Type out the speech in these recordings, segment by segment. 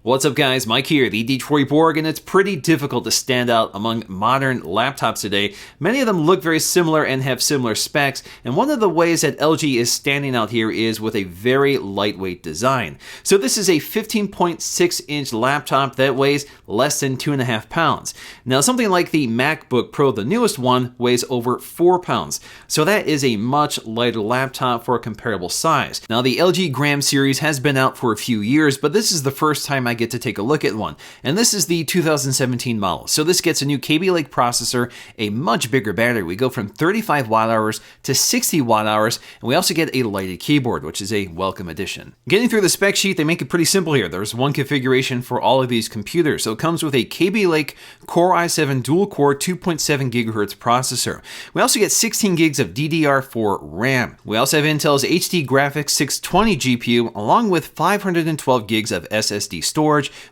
What's up guys, Mike here, the Detroit Borg, and it's pretty difficult to stand out among modern laptops today. Many of them look very similar and have similar specs, and one of the ways that LG is standing out here is with a very lightweight design. So this is a 15.6-inch laptop that weighs less than 2.5 pounds. Now something like the MacBook Pro, the newest one, weighs over 4 pounds. So that is a much lighter laptop for a comparable size. Now the LG Gram series has been out for a few years, but this is the first time I get to take a look at one. And this is the 2017 model. So this gets a new Kaby Lake processor, a much bigger battery. We go from 35 watt hours to 60 watt hours, and we also get a lighted keyboard, which is a welcome addition. Getting through the spec sheet, they make it pretty simple here. There's one configuration for all of these computers. So it comes with a Kaby Lake Core i7 dual-core 2.7 gigahertz processor. We also get 16 gigs of DDR4 RAM. We also have Intel's HD Graphics 620 GPU, along with 512 gigs of SSD storage,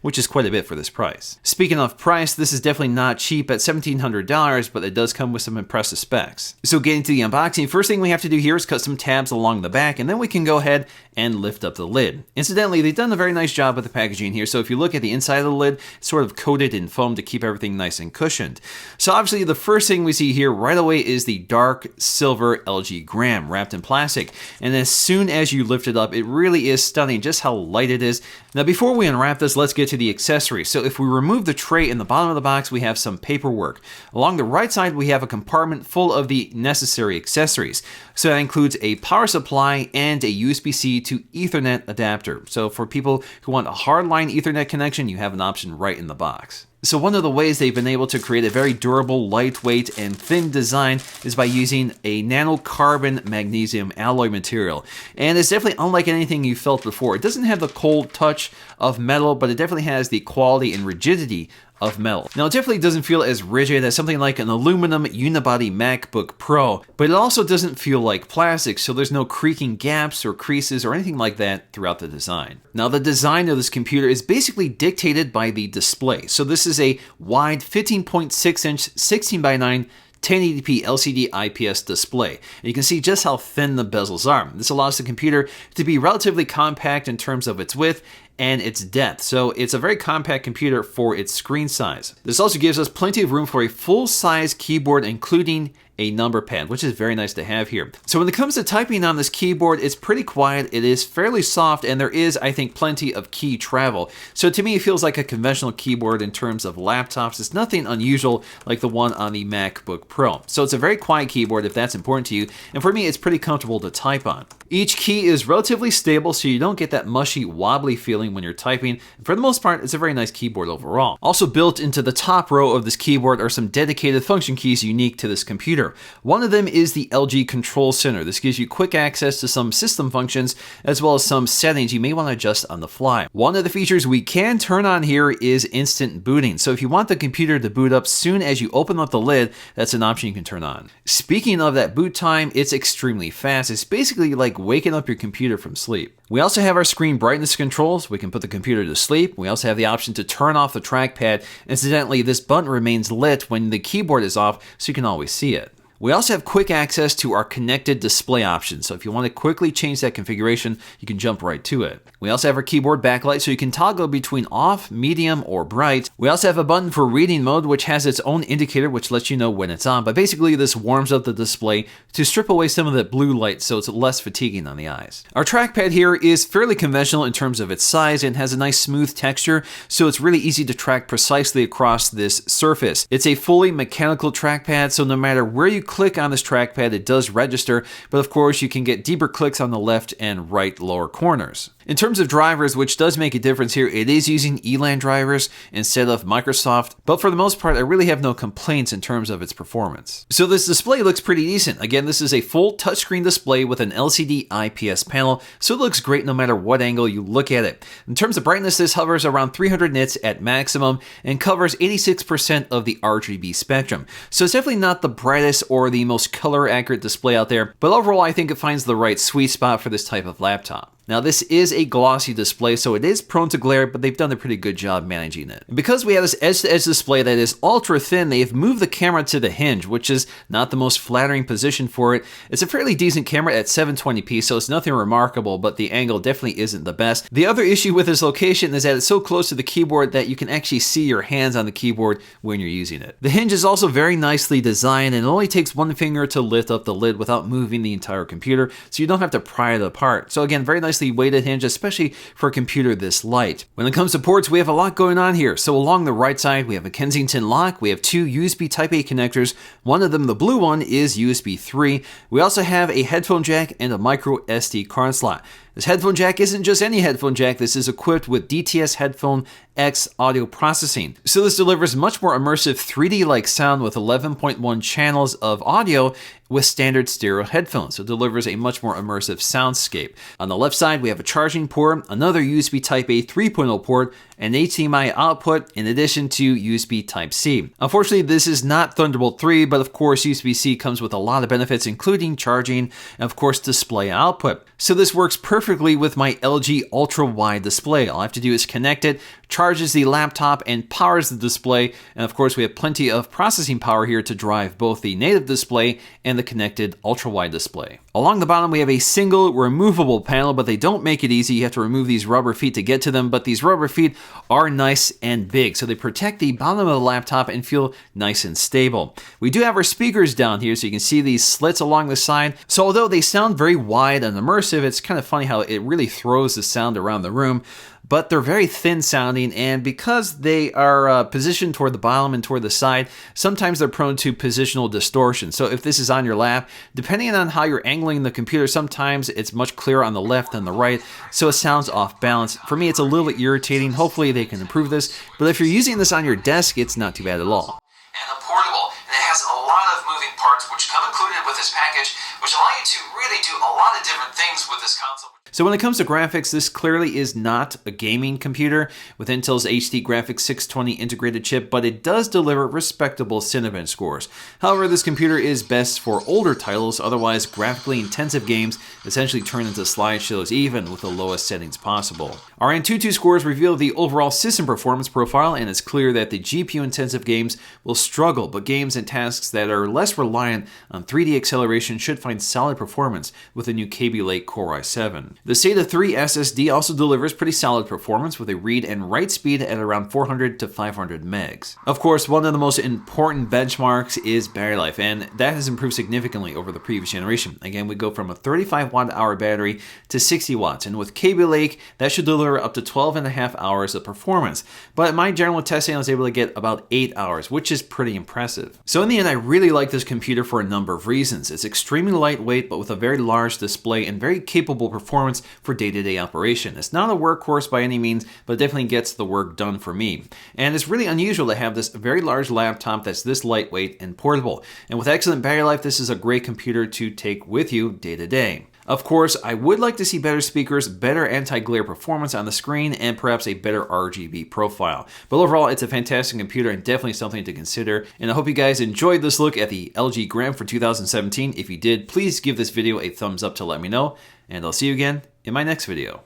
which is quite a bit for this price. Speaking of price, this is definitely not cheap at $1,700, but it does come with some impressive specs. So getting to the unboxing, first thing we have to do here is cut some tabs along the back, and then we can go ahead and lift up the lid. Incidentally, they've done a very nice job with the packaging here, so if you look at the inside of the lid, it's sort of coated in foam to keep everything nice and cushioned. So obviously the first thing we see here right away is the dark silver LG Gram wrapped in plastic, and as soon as you lift it up, it really is stunning just how light it is. Now before we unwrap this, let's get to the accessories. So if we remove the tray in the bottom of the box, we have some paperwork. Along the right side, we have a compartment full of the necessary accessories. So that includes a power supply and a USB-C to Ethernet adapter. So for people who want a hardline Ethernet connection, you have an option right in the box. So one of the ways they've been able to create a very durable, lightweight, and thin design is by using a nanocarbon magnesium alloy material. And it's definitely unlike anything you felt before. It doesn't have the cold touch of metal, but it definitely has the quality and rigidity of metal. Now it definitely doesn't feel as rigid as something like an aluminum unibody MacBook Pro, but it also doesn't feel like plastic, so there's no creaking gaps or creases or anything like that throughout the design. Now the design of this computer is basically dictated by the display. So this is a wide 15.6-inch 16:9 1080p LCD IPS display. And you can see just how thin the bezels are. This allows the computer to be relatively compact in terms of its width and its depth. So it's a very compact computer for its screen size. This also gives us plenty of room for a full-size keyboard, including a number pad, which is very nice to have here. So when it comes to typing on this keyboard, it's pretty quiet, it is fairly soft, and there is, I think, plenty of key travel. So to me, it feels like a conventional keyboard in terms of laptops. It's nothing unusual like the one on the MacBook Pro. So it's a very quiet keyboard if that's important to you, and for me, it's pretty comfortable to type on. Each key is relatively stable, so you don't get that mushy, wobbly feeling when you're typing. And for the most part, it's a very nice keyboard overall. Also built into the top row of this keyboard are some dedicated function keys unique to this computer. One of them is the LG Control Center. This gives you quick access to some system functions as well as some settings you may want to adjust on the fly. One of the features we can turn on here is instant booting. So if you want the computer to boot up soon as you open up the lid, that's an option you can turn on. Speaking of that boot time, it's extremely fast. It's basically like waking up your computer from sleep. We also have our screen brightness controls. We can put the computer to sleep. We also have the option to turn off the trackpad. Incidentally, this button remains lit when the keyboard is off, so you can always see it. We also have quick access to our connected display options, so if you want to quickly change that configuration, you can jump right to it. We also have our keyboard backlight, so you can toggle between off, medium, or bright. We also have a button for reading mode, which has its own indicator, which lets you know when it's on, but basically this warms up the display to strip away some of that blue light so it's less fatiguing on the eyes. Our trackpad here is fairly conventional in terms of its size and has a nice smooth texture, so it's really easy to track precisely across this surface. It's a fully mechanical trackpad, so no matter where you click on this trackpad, it does register, but of course you can get deeper clicks on the left and right lower corners. In terms of drivers, which does make a difference here, it is using ELAN drivers instead of Microsoft, but for the most part, I really have no complaints in terms of its performance. So this display looks pretty decent. Again, this is a full touchscreen display with an LCD IPS panel, so it looks great no matter what angle you look at it. In terms of brightness, this hovers around 300 nits at maximum and covers 86% of the RGB spectrum. So it's definitely not the brightest or the most color accurate display out there, but overall I think it finds the right sweet spot for this type of laptop. Now this is a glossy display, so it is prone to glare, but they've done a pretty good job managing it. And because we have this edge-to-edge display that is ultra thin, they've moved the camera to the hinge, which is not the most flattering position for it. It's a fairly decent camera at 720p, so it's nothing remarkable, but the angle definitely isn't the best. The other issue with this location is that it's so close to the keyboard that you can actually see your hands on the keyboard when you're using it. The hinge is also very nicely designed, and it only takes one finger to lift up the lid without moving the entire computer, so you don't have to pry it apart. So again, very nicely weighted hinge, especially for a computer this light. When it comes to ports, we have a lot going on here. So along the right side, we have a Kensington lock. We have two USB Type-A connectors. One of them, the blue one, is USB 3. We also have a headphone jack and a micro SD card slot. This headphone jack isn't just any headphone jack. This is equipped with DTS Headphone X audio processing. So this delivers much more immersive 3D-like sound with 11.1 channels of audio with standard stereo headphones. So it delivers a much more immersive soundscape. On the left side, we have a charging port, another USB Type-A 3.0 port, an HDMI output, in addition to USB Type-C. Unfortunately, this is not Thunderbolt 3, but of course, USB-C comes with a lot of benefits, including charging and of course, display output. So this works perfectly with my LG ultra-wide display. All I have to do is connect it, charges the laptop, and powers the display. And of course, we have plenty of processing power here to drive both the native display and the connected ultra-wide display. Along the bottom, we have a single removable panel, but they don't make it easy. You have to remove these rubber feet to get to them, but these rubber feet are nice and big, so they protect the bottom of the laptop and feel nice and stable. We do have our speakers down here, so you can see these slits along the side. So although they sound very wide and immersive, it's kind of funny how it really throws the sound around the room. But they're very thin sounding, and because they are positioned toward the bottom and toward the side, sometimes they're prone to positional distortion. So if this is on your lap, depending on how you're angling the computer, sometimes it's much clearer on the left than the right, so it sounds off balance. For me, it's a little irritating. Hopefully they can improve this, but if you're using this on your desk, it's not too bad at all. And portable, and it has a lot of moving parts which come included with this package, which allow you to really do a lot of different things with this console. So when it comes to graphics, this clearly is not a gaming computer with Intel's HD Graphics 620 integrated chip, but it does deliver respectable Cinebench scores. However, this computer is best for older titles, otherwise graphically intensive games essentially turn into slideshows even with the lowest settings possible. Our Antutu scores reveal the overall system performance profile, and it's clear that the GPU-intensive games will struggle, but games and tasks that are less reliant on 3D acceleration should find solid performance with the new Kaby Lake Core i7. The SATA III SSD also delivers pretty solid performance with a read and write speed at around 400 to 500 megs. Of course, one of the most important benchmarks is battery life, and that has improved significantly over the previous generation. Again, we go from a 35 watt-hour battery to 60 watts, and with Kaby Lake, that should deliver up to 12.5 hours of performance. But in my general testing, I was able to get about 8 hours, which is pretty impressive. So in the end, I really like this computer for a number of reasons. It's extremely lightweight, but with a very large display and very capable performance for day-to-day operation. It's not a workhorse by any means, but it definitely gets the work done for me. And it's really unusual to have this very large laptop that's this lightweight and portable. And with excellent battery life, this is a great computer to take with you day to day. Of course, I would like to see better speakers, better anti-glare performance on the screen, and perhaps a better RGB profile. But overall, it's a fantastic computer and definitely something to consider. And I hope you guys enjoyed this look at the LG Gram for 2017. If you did, please give this video a thumbs up to let me know. And I'll see you again in my next video.